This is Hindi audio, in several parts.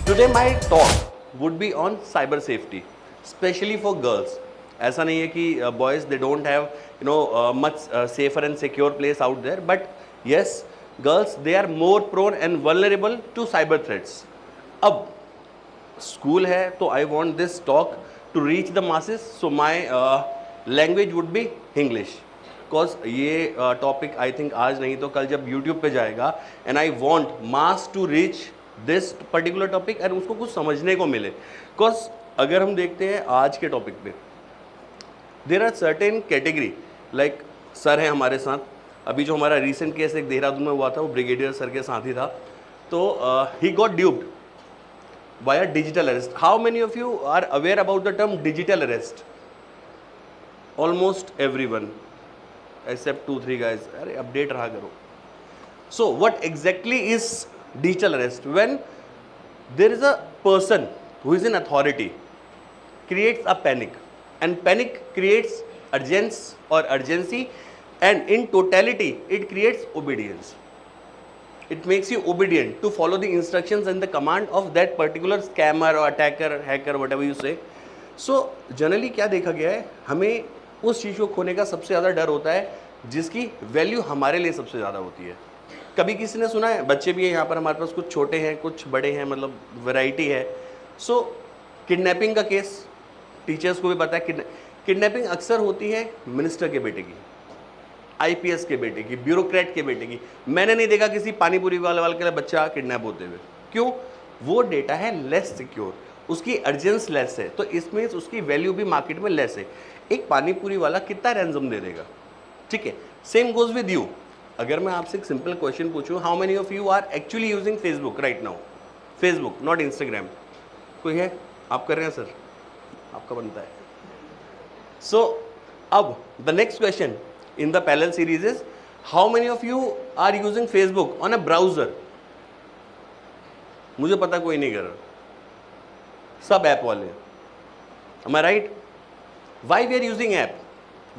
Today my talk would be on cyber safety, especially for girls. ऐसा नहीं है कि boys they don't have much safer and secure place out there, but yes, girls they are more prone and vulnerable to cyber threats. अब school है तो I want this talk to reach the masses, so my language would be English. Because ये टॉपिक आई थिंक आज नहीं तो कल जब YouTube पे जाएगा and I want mass to reach this particular topic and उसको कुछ समझने को मिले. बिकॉज अगर हम देखते हैं आज के टॉपिक पे there are certain category like sir हैं हमारे साथ. अभी जो हमारा रिसेंट केस एक देहरादून में हुआ था वो ब्रिगेडियर सर के साथ ही था. तो he got duped by a digital arrest. How many of you are aware about the term digital arrest? Almost everyone except 2-3 guys. अरे अपडेट रहा करो. So what exactly is digital arrest? When there is a person who is in authority creates a panic, and panic creates urgency, and in totality it creates obedience. It makes you obedient to follow the instructions and the command of that particular scammer or attacker, hacker, whatever you say. So generally क्या देखा गया है, हमें उस चीज़ को खोने का सबसे ज़्यादा डर होता है जिसकी वैल्यू हमारे लिए सबसे ज़्यादा होती है. कभी किसी ने सुना है, बच्चे भी हैं यहाँ पर हमारे पास, कुछ छोटे हैं कुछ बड़े हैं, मतलब वैरायटी है. सो किडनैपिंग का केस टीचर्स को भी पता है. किडनैपिंग अक्सर होती है मिनिस्टर के बेटे की, आईपीएस के बेटे की, ब्यूरोक्रेट के बेटे की. मैंने नहीं देखा किसी पानीपुरी वाले के लिए बच्चा किडनैप होते हुए. क्यों? वो डेटा है लेस सिक्योर, उसकी अर्जेंस लेस है, तो इसमें उसकी वैल्यू भी मार्केट में लेस है. एक पानीपुरी वाला कितना रैंसम दे देगा? ठीक है. Same goes with you. अगर मैं आपसे एक सिंपल क्वेश्चन पूछूं, how many of you are actually using Facebook right now? Facebook not Instagram. कोई है? आप कर रहे हैं सर? आपका बनता है. सो अब the next question in the parallel series is how many of you are using Facebook on a browser? मुझे पता कोई नहीं कर रहा, सब ऐप वाले हैं. Am I right? Why we are using app?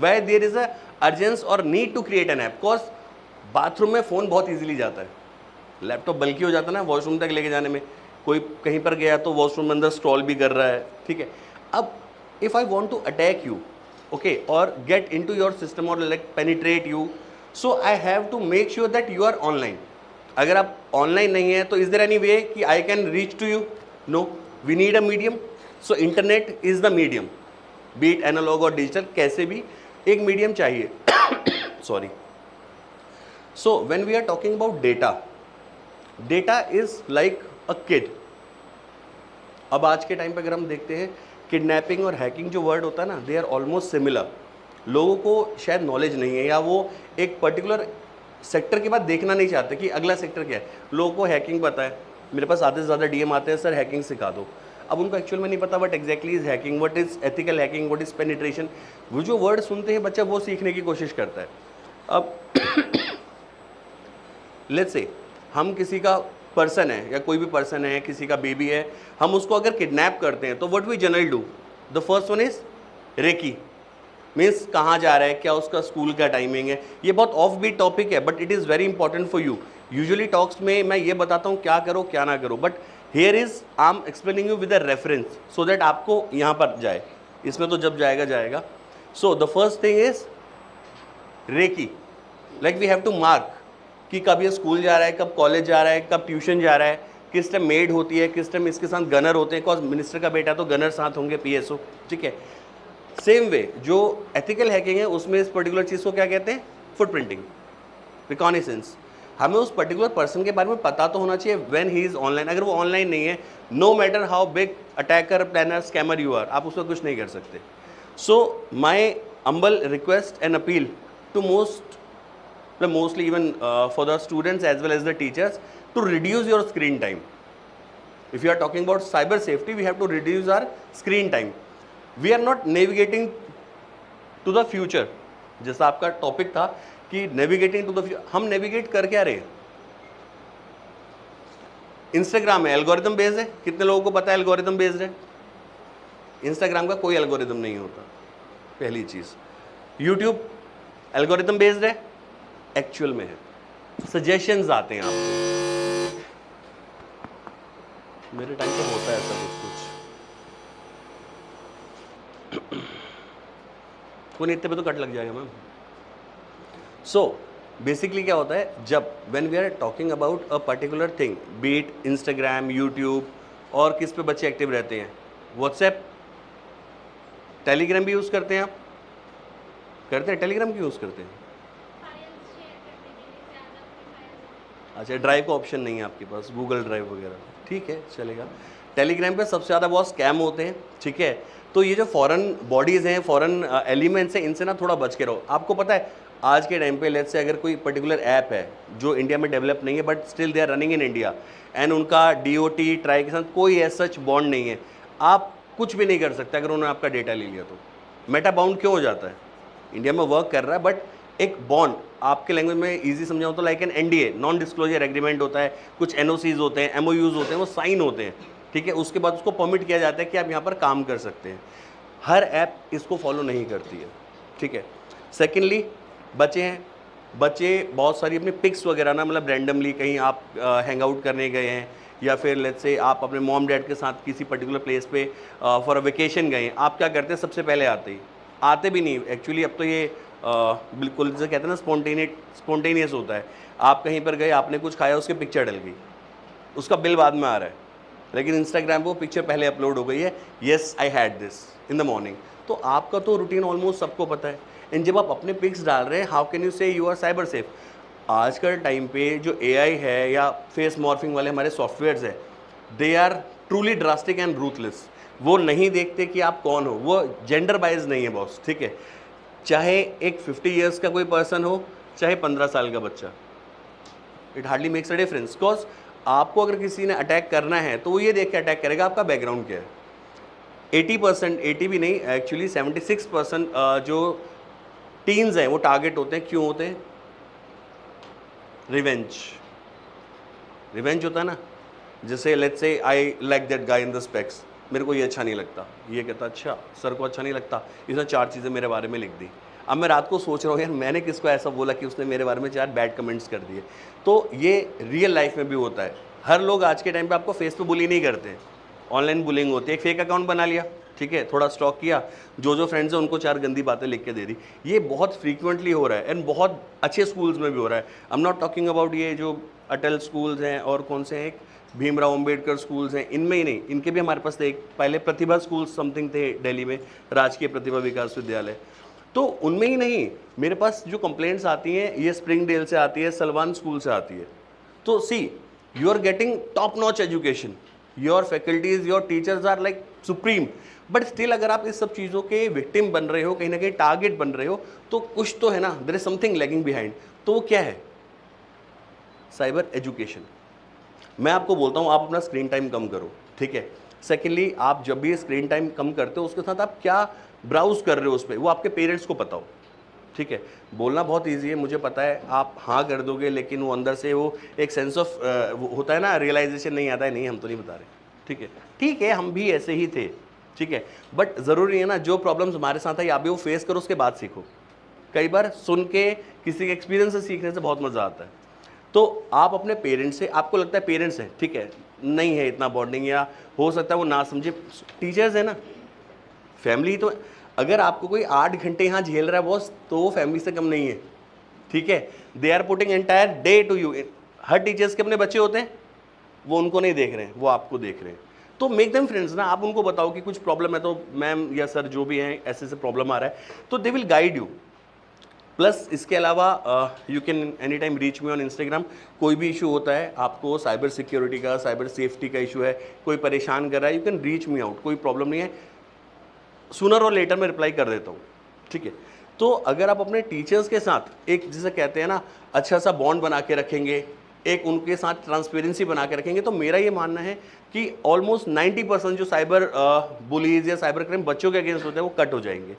Why there is a urgency or need to create an app? Cause bathroom में फ़ोन बहुत इजीली जाता है, लैपटॉप बल्कि हो जाता है ना वॉशरूम तक लेके जाने में. कोई कहीं पर गया तो वॉशरूम में अंदर स्क्रॉल भी कर रहा है. ठीक है. अब if I want to attack you, okay, और get in to your system और like penetrate you, so I have to make sure that you are online. अगर आप ऑनलाइन नहीं है तो इज देयर एनी वे कि I can reach to you? No. We need a medium. So internet is the medium, be it analogue और डिजिटल, कैसे भी एक मीडियम चाहिए. Sorry. So when we are talking about data is like a kid. अब आज के टाइम पे अगर हम देखते हैं किडनैपिंग और हैकिंग जो वर्ड होता है ना, दे आर ऑलमोस्ट सिमिलर. लोगों को शायद नॉलेज नहीं है या वो एक पर्टिकुलर सेक्टर के बाद देखना नहीं चाहते कि अगला सेक्टर क्या है. लोगों को हैकिंग पता है. मेरे पास आधे से ज़्यादा डीएम आते हैं, सर हैकिंग सिखा दो. अब उनको एक्चुअल में नहीं पता what exactly is hacking, what is ethical hacking, what is penetration. वो जो वर्ड सुनते हैं बच्चा वो सीखने की कोशिश करता है. अब लेट्स से हम किसी का पर्सन है या कोई भी पर्सन है, किसी का बेबी है, हम उसको अगर किडनैप करते हैं तो what we generally do, the first one is recce. Means कहाँ जा रहा है, क्या उसका स्कूल का टाइमिंग है. ये बहुत ऑफ बीट टॉपिक है but it is very important for you. Usually talks में मैं ये बताता हूँ क्या करो क्या ना करो, but here is I am explaining you with a reference so that आपको यहाँ पर जाए. इसमें तो जब जाएगा जाएगा. So the first thing is recce. Like we have to mark कि कब ये स्कूल जा रहा है, कब कॉलेज जा रहा है, कब ट्यूशन जा रहा है, किस टाइम मेड होती है, किस टाइम इसके साथ गनर होते हैं. बिकॉज मिनिस्टर का बेटा तो गनर साथ होंगे, पीएसओ. ठीक है. सेम वे जो एथिकल हैकिंग है उसमें इस पर्टिकुलर चीज़ को क्या कहते हैं? Footprinting, reconnaissance. हमें उस पर्टिकुलर पर्सन के बारे में पता तो होना चाहिए व्हेन ही इज़ ऑनलाइन. अगर वो ऑनलाइन नहीं है, no matter how big attacker, planner, scammer you are, आप उसका कुछ नहीं कर सकते. So my humble request and appeal to mostly even for the students as well as the teachers to reduce your screen time. If you are talking about cyber safety, we have to reduce our screen time. We are not navigating to the future. जैसा आपका टॉपिक था कि नेविगेटिंग टू द फ्यूचर, हम नेविगेट कर क्या रहे हैं? इंस्टाग्राम है एल्गोरिदम बेस्ड है. कितने लोगों को पता है एल्गोरिदम बेस्ड है? इंस्टाग्राम का कोई एल्गोरिदम नहीं होता, पहली चीज. यूट्यूब एल्गोरिदम बेस्ड है? एक्चुअल में है. सजेशंस आते हैं आपको. मेरे टाइम पे होता है ऐसा कुछ कुछ। कोई नहीं, इतने पे तो कट लग जाएगा मैम। सो बेसिकली क्या होता है, जब when we are talking about a particular thing, be it Instagram, YouTube, और किस पे बच्चे एक्टिव रहते हैं, व्हाट्सएप, टेलीग्राम भी यूज़ करते हैं आप? करते हैं, टेलीग्राम क्यों यूज़ करते हैं? अच्छा, ड्राइव का ऑप्शन नहीं है आपके पास, गूगल ड्राइव वगैरह, ठीक है चलेगा। टेलीग्राम पे सबसे ज़्यादा बहुत स्कैम होते हैं, ठीक है। तो ये जो फॉरेन बॉडीज़ हैं, फॉरेन एलिमेंट्स हैं, इनसे ना थोड़ा बच के रहो। आपको पता है आज के टाइम पे लेट्स से अगर कोई पर्टिकुलर ऐप है जो इंडिया में डेवलप नहीं है but still they are running in India, and उनका डीओटी ट्राई के साथ कोई ऐसा सच बॉन्ड नहीं है, आप कुछ भी नहीं कर सकते अगर उन्होंने आपका डेटा ले लिया तो। मेटा बाउंड क्यों हो जाता है? इंडिया में वर्क कर रहा है बट एक बॉन्ड, आपके लैंग्वेज में इजी समझाऊं तो like an NDA, non disclosure agreement होता है, कुछ एनओसीज होते हैं, एमओयूज होते हैं, वो साइन होते हैं, ठीक है। उसके बाद उसको परमिट किया जाता है कि आप यहाँ पर काम कर सकते हैं। हर ऐप इसको फॉलो नहीं करती है, ठीक है। सेकेंडली बच्चे हैं, बच्चे बहुत सारी अपनी पिक्स वगैरह ना, मतलब रैंडमली कहीं आप हैंग आउट करने गए हैं, या फिर लेट्स से आप अपने मॉम डैड के साथ किसी पर्टिकुलर प्लेस पे फॉर अ वेकेशन गए हैं, आप क्या करते हैं सबसे पहले आते भी नहीं एक्चुअली, अब तो ये बिल्कुल जैसे कहते हैं ना स्पॉन्टेनियस होता है। आप कहीं पर गए, आपने कुछ खाया, उसकी पिक्चर डल गई, उसका बिल बाद में आ रहा है, लेकिन इंस्टाग्राम पे वो पिक्चर पहले अपलोड हो गई है, yes I had this in the morning. तो आपका तो रूटीन ऑलमोस्ट सबको पता है, एंड जब आप अपने पिक्स डाल रहे हैं, हाउ कैन यू से यू आर साइबर सेफ? आज का टाइम पे जो एआई है या फेस मॉर्फिंग वाले हमारे सॉफ्टवेयर्स है, they are truly drastic and ruthless. वो नहीं देखते कि आप कौन हो, वो जेंडर बाइज नहीं है बॉस, ठीक है। चाहे एक 50 ईयर्स का कोई पर्सन हो, चाहे 15 साल का बच्चा, it hardly makes a difference. Because आपको अगर किसी ने अटैक करना है तो वो ये देख के अटैक करेगा आपका बैकग्राउंड क्या है। 80%, 80 भी नहीं एक्चुअली 76% जो टीन्स हैं वो टारगेट होते हैं, क्यों होते हैं? रिवेंज। रिवेंज होता है ना, जैसे let's say I like that guy in the specs, मेरे को ये अच्छा नहीं लगता, ये कहता अच्छा सर को अच्छा नहीं लगता, इसने 4 चीज़ें मेरे बारे में लिख दी। अब मैं रात को सोच रहा हूँ यार मैंने किसको ऐसा बोला कि उसने मेरे बारे में 4 बैड कमेंट्स कर दिए। तो ये रियल लाइफ में भी होता है। हर लोग आज के टाइम पे आपको फेस पे बुली नहीं करते हैं, ऑनलाइन बुलिंग होती है। एक फेक अकाउंट बना लिया, ठीक है, थोड़ा स्टॉक किया, जो फ्रेंड्स हैं उनको 4 गंदी बातें लिख के दे दी। ये बहुत फ्रीक्वेंटली हो रहा है, एंड बहुत अच्छे स्कूल्स में भी हो रहा है। आई एम नॉट टॉकिंग अबाउट ये जो अटल स्कूल्स हैं और कौन से हैं, एक भीमराव अंबेडकर स्कूल्स हैं, इनमें ही नहीं, इनके भी हमारे पास थे एक पहले प्रतिभा स्कूल समथिंग थे दिल्ली में, राजकीय प्रतिभा विकास विद्यालय। तो उनमें ही नहीं, मेरे पास जो कंप्लेंट्स आती हैं ये स्प्रिंगडेल से आती है, सलवान स्कूल से आती है। तो see you are getting top notch education, your faculties, your teachers are like supreme, but still अगर आप इस सब चीज़ों के विक्टिम बन रहे हो, कहीं ना कहीं टारगेट बन रहे हो, तो कुछ तो है ना, there is something lagging behind. तो वो क्या है? Cyber education. मैं आपको बोलता हूँ आप अपना स्क्रीन टाइम कम करो, ठीक है। सेकेंडली आप जब भी स्क्रीन टाइम कम करते हो उसके साथ आप क्या ब्राउज कर रहे हो उस पर, वो आपके पेरेंट्स को पता हो, ठीक है। बोलना बहुत ईजी है, मुझे पता है, आप हाँ कर दोगे, लेकिन वो अंदर से वो एक सेंस ऑफ होता है ना, रियलाइजेशन नहीं आता है, नहीं हम तो नहीं बता रहे, ठीक है, ठीक है, हम भी ऐसे ही थे, ठीक है। बट ज़रूरी है ना जो प्रॉब्लम्स हमारे साथ है आप भी वो फेस करो, उसके बाद सीखो। कई बार सुन के किसी के एक्सपीरियंस से सीखने से बहुत मज़ा आता है। तो आप अपने पेरेंट्स से, आपको लगता है पेरेंट्स हैं, ठीक है, नहीं है इतना बॉन्डिंग, या हो सकता है वो ना समझे, टीचर्स है ना, फैमिली। तो अगर आपको कोई 8 घंटे यहाँ झेल रहा है बॉस, तो वो फैमिली से कम नहीं है, ठीक है। They are putting entire day to you. हर टीचर्स के अपने बच्चे होते हैं, वो उनको नहीं देख रहे हैं, वो आपको देख रहे हैं। तो मेक देम फ्रेंड्स ना, आप उनको बताओ कि कुछ प्रॉब्लम है तो मैम या सर जो भी हैं ऐसे ऐसे प्रॉब्लम आ रहा है, तो they will guide you. Plus इसके अलावा you can any time reach me on Instagram. कोई भी इशू होता है आपको, साइबर सिक्योरिटी का, साइबर सेफ्टी का इशू है, कोई परेशान कर रहा है, you can reach me out, कोई प्रॉब्लम नहीं है, सूनर और लेटर में रिप्लाई कर देता हूँ, ठीक है। तो अगर आप अपने टीचर्स के साथ एक जिसे कहते हैं ना अच्छा सा बॉन्ड बना के रखेंगे, एक उनके साथ ट्रांसपेरेंसी बना के रखेंगे, तो मेरा ये मानना है कि ऑलमोस्ट 90% जो साइबर बुलीज या साइबर क्राइम बच्चों के अगेंस्ट होते हैं वो कट हो जाएंगे।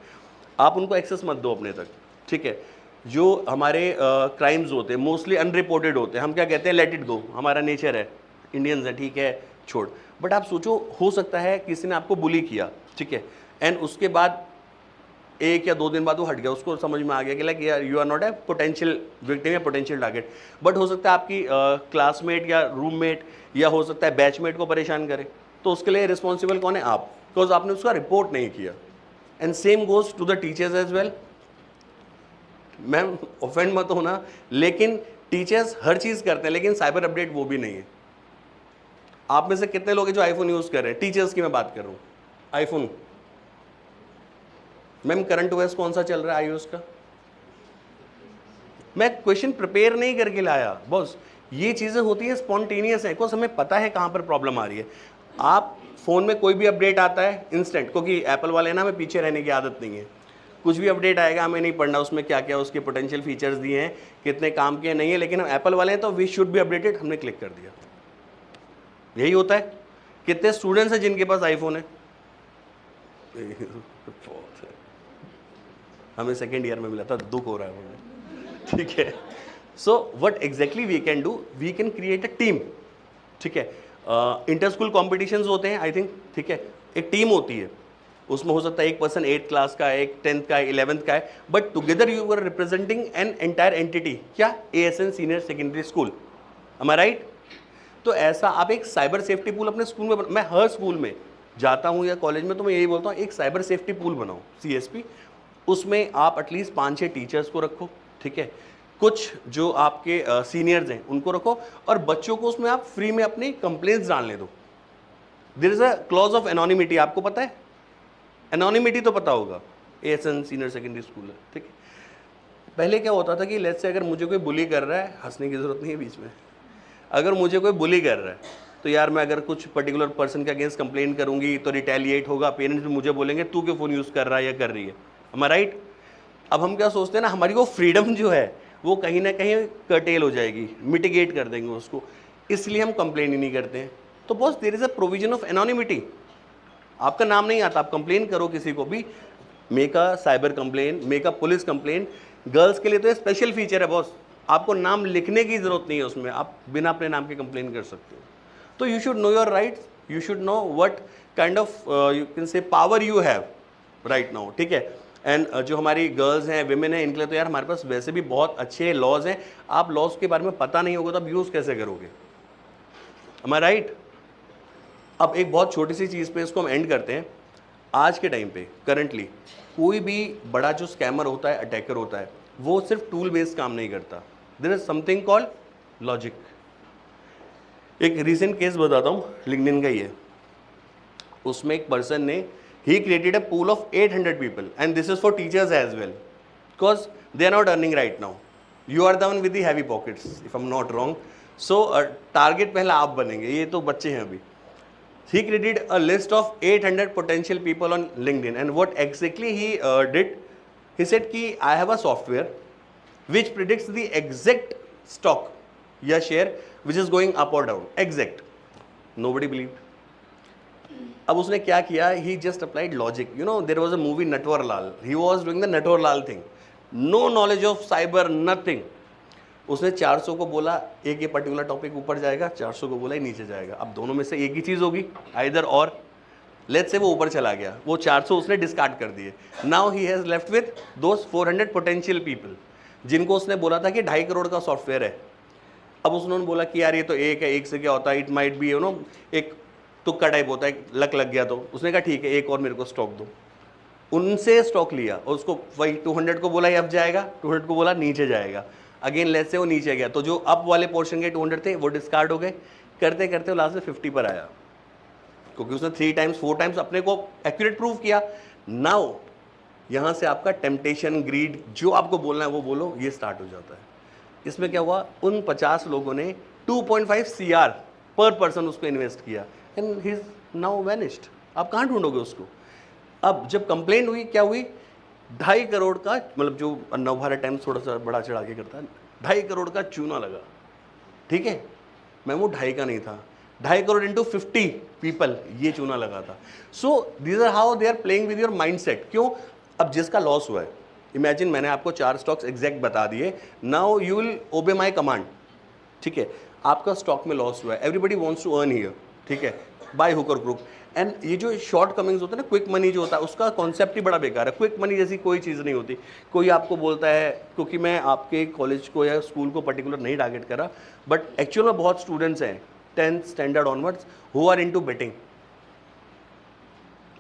आप उनको एक्सेस मत दो अपने तक, ठीक है। जो हमारे क्राइम्स होते हैं मोस्टली अनरिपोर्टेड होते हैं, हम क्या कहते हैं, लेट इट गो, हमारा नेचर है, इंडियंस है, ठीक है, छोड़। बट आप सोचो, हो सकता है किसी ने आपको बुली किया, ठीक है, एंड उसके बाद 1 या 2 दिन बाद वो हट गया, उसको समझ में आ गया कि लाइक यार you are not a potential victim या पोटेंशियल टारगेट। बट हो सकता है आपकी क्लासमेट या रूममेट या हो सकता है बैचमेट को परेशान करे, तो उसके लिए रिस्पॉन्सिबल कौन है? आप, बिकॉज आपने उसका रिपोर्ट नहीं किया। And same goes to the teachers as well. Ma'am offend मत होना, लेकिन टीचर्स हर चीज़ करते हैं, लेकिन साइबर अपडेट वो भी नहीं है। आप में से कितने लोग हैं जो आईफोन यूज़ कर रहे हैं? टीचर्स की मैं बात कर रहा हूँ। आईफोन, मैम करंट ओएस कौन सा चल रहा है iOS का? मैं क्वेश्चन प्रिपेयर नहीं करके लाया बॉस, ये चीज़ें होती है स्पॉन्टेनियस है, बिकॉज हमें पता है कहाँ पर प्रॉब्लम आ रही है। आप फ़ोन में कोई भी अपडेट आता है इंस्टेंट, क्योंकि एप्पल वाले ना हमें पीछे रहने की आदत नहीं है। कुछ भी अपडेट आएगा हमें नहीं पढ़ना उसमें क्या क्या उसके पोटेंशियल फीचर्स दिए हैं, कितने काम के नहीं है, लेकिन हम एप्पल वाले हैं तो वी शुड बी अपडेटेड, हमने क्लिक कर दिया। यही होता है। कितने स्टूडेंट्स हैं जिनके पास आईफोन है? हमें सेकेंड ईयर में मिला था, दुख हो रहा है मुझे, ठीक है। So what exactly we can do, we can create a team, ठीक है। इंटर स्कूल कॉम्पिटिशन्स होते हैं आई थिंक, ठीक है, एक टीम होती है, उसमें हो सकता है एक पर्सन 8th क्लास का है, एक 10th का है, 11th का है, but together you are representing an entire entity, क्या? ASN senior secondary school, am I right? तो ऐसा आप एक साइबर सेफ्टी पूल अपने स्कूल में मैं हर स्कूल में जाता हूँ या कॉलेज में तो मैं यही बोलता हूँ, एक साइबर सेफ्टी पूल बनाओ, CSP। उसमें आप एटलीस्ट 5-6 टीचर्स को रखो, ठीक है, कुछ जो आपके सीनियर्स हैं उनको रखो, और बच्चों को उसमें आप फ्री में अपनी कंप्लेंट्स डालने दो। There is a clause of anonymity, आपको पता है? एनोनिमिटी तो पता होगा, ASN सीनियर सेकेंडरी स्कूल है, ठीक है। पहले क्या होता था कि लेट्स से अगर मुझे कोई बुली कर रहा है, हंसने की जरूरत नहीं है बीच में, अगर मुझे कोई बुली कर रहा है तो यार मैं अगर कुछ पर्टिकुलर पर्सन के अगेंस्ट कंप्लेंट करूंगी तो रिटेलिएट होगा, पेरेंट्स भी मुझे बोलेंगे तू क्यों फ़ोन यूज़ कर रहा है या कर रही है, am I राइट? अब हम क्या सोचते हैं ना, हमारी वो फ्रीडम जो है वो कहीं ना कहीं कर्टेल हो जाएगी, मिटिगेट कर देंगे उसको, इसलिए हम कंप्लेन ही नहीं करते हैं। तो boss there is a provision of anonymity, आपका नाम नहीं आता, आप कंप्लेन करो किसी को भी, make a cyber complain, make a police complain. Girls के लिए तो ये स्पेशल फीचर है बॉस, आपको नाम लिखने की जरूरत नहीं है उसमें, आप बिना अपने नाम के कंप्लेन कर सकते हो। तो you should know your rights, you should know what kind of you can say power you have right now, ठीक है। एंड जो हमारी गर्ल्स हैं, विमेन हैं, इनके लिए तो यार हमारे पास वैसे भी बहुत अच्छे लॉज हैं। आप लॉज के बारे में पता नहीं होगा तो आप यूज़ कैसे करोगे, am I राइट? अब एक बहुत छोटी सी चीज़ पे इसको हम एंड करते हैं। आज के टाइम पे करंटली कोई भी बड़ा जो स्कैमर होता है, अटैकर होता है, वो सिर्फ टूल बेस्ड काम नहीं करता, there is something called logic. एक रीसेंट केस बताता हूँ, लिंक्डइन का ही है। उसमें एक पर्सन ने he created a pool of 800 people and this is for teachers as well, because they are not earning right now, you are the one with the heavy pockets if I am not wrong. So target पहला आप बनेंगे, ये तो बच्चे हैं अभी। He created a list of 800 potential people on LinkedIn, and what exactly he did, he said कि I have a software which predicts the exact stock या share which is going up or down, exact. Nobody believed. अब उसने क्या किया, he just applied logic. You know, there was a movie Natwar Lal. He was doing the Natwar Lal thing. No knowledge of cyber, nothing. उसने 400 को बोला एक ये पर्टिकुलर टॉपिक ऊपर जाएगा, 400 को बोला ही नीचे जाएगा। अब दोनों में से एक ही चीज़ होगी, आइदर और। लेट्स से वो ऊपर चला गया, वो 400 उसने डिस्कार्ड कर दिए। Now he has left with those 400 potential people जिनको उसने बोला था कि 2.5 करोड़ का सॉफ्टवेयर है। अब उसने बोला कि यार ये तो एक है, एक से क्या होता है, it might be you know, एक तुक्का टाइप होता है, लक लग गया। तो उसने कहा ठीक है, एक और मेरे को स्टॉक दो। उनसे स्टॉक लिया और उसको वही 200 को बोला ये अप जाएगा, 200 को बोला नीचे जाएगा। अगेन लेट से वो नीचे गया, तो जो अप वाले पोर्शन के 200 थे वो डिस्कार्ड हो गए। करते करते वो लास्ट में 50 पर आया, क्योंकि उसने 3 टाइम्स 4 टाइम्स अपने को एक्यूरेट प्रूव किया। नाउ यहाँ से आपका टेम्पटेशन, ग्रीड, जो आपको बोलना है वो बोलो, ये स्टार्ट हो जाता है। इसमें क्या हुआ, उन 50 लोगों ने 2.5 CR पर पर्सन उसको इन्वेस्ट किया and he is now vanished. आप कहाँ ढूंढोगे उसको? अब जब कंप्लेंट हुई, क्या हुई, 2.5 करोड़ का, मतलब जो नवभारत टाइम्स थोड़ा सा बड़ा चढ़ा के करता है, 2.5 करोड़ का चूना लगा, ठीक है। मैं वो 2.5 का नहीं था, 2.5 करोड़ इंटू 50 पीपल, ये चूना लगा था। So these are how they are playing with your mind set. क्यों? अब जिसका लॉस हुआ है, इमेजिन मैंने आपको 4 स्टॉक्स एग्जैक्ट बता दिए, नाउ यू विल ओबे माई कमांड, ठीक है। आपका स्टॉक में लॉस हुआ है, everybody wants to earn here, ठीक है। बाय हुक और क्रुक। एंड ये जो शॉर्ट कमिंग्स होते हैं ना, क्विक मनी जो होता है उसका कॉन्सेप्ट ही बड़ा बेकार है। क्विक मनी जैसी कोई चीज़ नहीं होती। कोई आपको बोलता है, क्योंकि मैं आपके कॉलेज को या स्कूल को पर्टिकुलर नहीं टारगेट कर रहा, बट एक्चुअल में बहुत स्टूडेंट्स हैं 10th standard onwards who are into betting.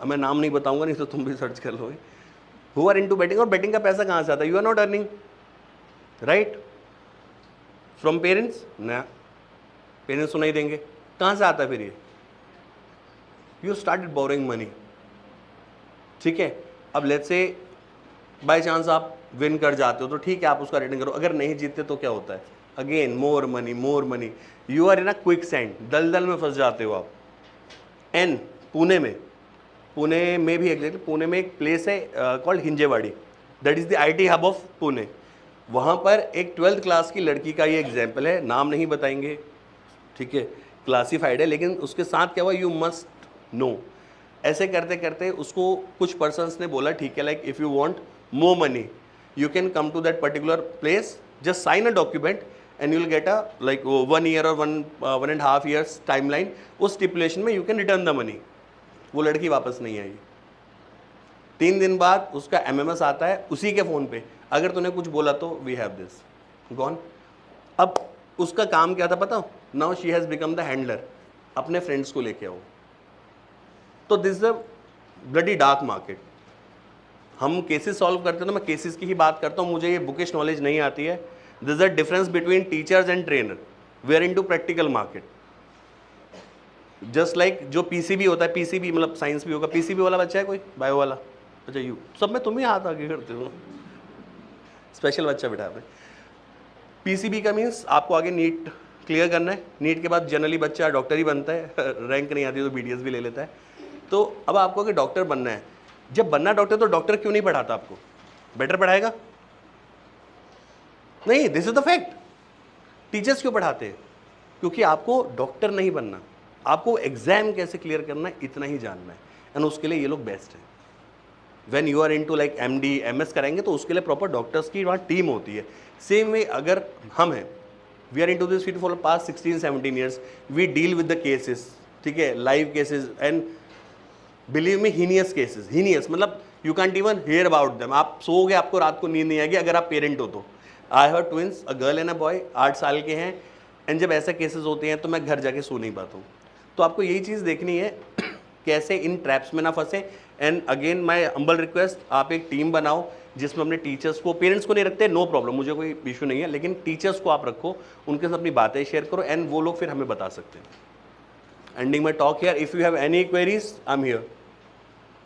अब मैं नाम नहीं बताऊंगा, नहीं तो तुम भी सर्च कर लोगे। हु आर इनटू बेटिंग, और बेटिंग का पैसा कहाँ से आता है? You are not earning, right, from parents ना, पेरेंट्स तो नहीं देंगे, कहाँ से आता है फिर ये? यू स्टार्टेड बोरिंग मनी, ठीक है। अब लेट्स से बाय चांस आप विन कर जाते हो तो ठीक है, आप उसका रिटर्न करो। अगर नहीं जीतते तो क्या होता है? Again more money, more money, you are in a quicksand, दलदल में फंस जाते हो आप। एंड पुणे में भी एग्जैक्टली, पुणे में एक प्लेस है called Hinjewadi, that is the IT hub of Pune. वहाँ पर एक 12th क्लास की लड़की का ये एग्जाम्पल है, नाम नहीं बताएंगे, ठीक है, क्लासिफाइड है, लेकिन उसके साथ क्या हुआ यू मस्ट नो। ऐसे करते करते उसको कुछ पर्सन्स ने बोला ठीक है, like if you want more money you can come to that particular place, just sign a document and you will get a like 1 year और 1.5 years टाइमलाइन। उस स्टिपुलेशन में you can return the money. वो लड़की वापस नहीं आई। 3 दिन बाद उसका MMS आता है उसी के फ़ोन पे, अगर तूने कुछ बोला तो वी हैव दिस गॉन। अब उसका काम क्या था पता? Now she has become the handler, अपने फ्रेंड्स को लेके आओ। तो this is a bloody dark market. हम केसेस सॉल्व करते हैं तो मैं केसेस की ही बात करता हूँ, मुझे ये बुकिश नॉलेज नहीं आती है। This is a difference between teachers and trainer, we are into practical market. Just like जो PCB होता है, PCB मतलब साइंस भी होगा, PCB वाला बच्चा है कोई, बायो वाला, अच्छा यू, सब में तुम ही हाथ आगे करते हो, स्पेशल बच्चा बिठा आपने। PCB का मीन्स आपको आगे नीट क्लियर करना है, नीट के बाद जनरली बच्चा डॉक्टर ही बनता है, रैंक नहीं आती तो BDS भी ले लेता है। तो अब आपको अगर डॉक्टर बनना है, जब बनना डॉक्टर तो डॉक्टर क्यों नहीं पढ़ाता आपको? बेटर पढ़ाएगा? नहीं, this is the fact. Teachers क्यों पढ़ाते हैं? क्योंकि आपको डॉक्टर नहीं बनना, आपको एग्जाम कैसे क्लियर करना है इतना ही जानना है, एंड उसके लिए ये लोग बेस्ट हैं। When you are into like MD MS करेंगे तो उसके लिए प्रॉपर डॉक्टर्स की वहाँ टीम होती है। सेम वे अगर हम हैं, we are into this field for past 16-17 years, we deal with the cases, ठीक है, live cases, and believe me heinous cases, heinous मतलब you can't even hear about them. आप सोओगे आपको रात को नींद नहीं आएगी अगर आप पेरेंट हो तो। I have twins, a girl and a boy, 8 साल के हैं, एंड जब ऐसे केसेस होते हैं तो मैं घर जाके सो नहीं पाता हूँ। तो आपको यही चीज़ देखनी है कैसे इन ट्रैप्स में ना फंसे। And again my humble request, आप एक टीम बनाओ जिसमें अपने टीचर्स को, पेरेंट्स को नहीं रखते नो प्रॉब्लम, मुझे कोई इशू नहीं है, लेकिन टीचर्स को आप रखो, उनके साथ अपनी बातें शेयर करो, एंड वो लोग फिर हमें बता सकते हैं। Ending my talk here, if you have any queries I am here.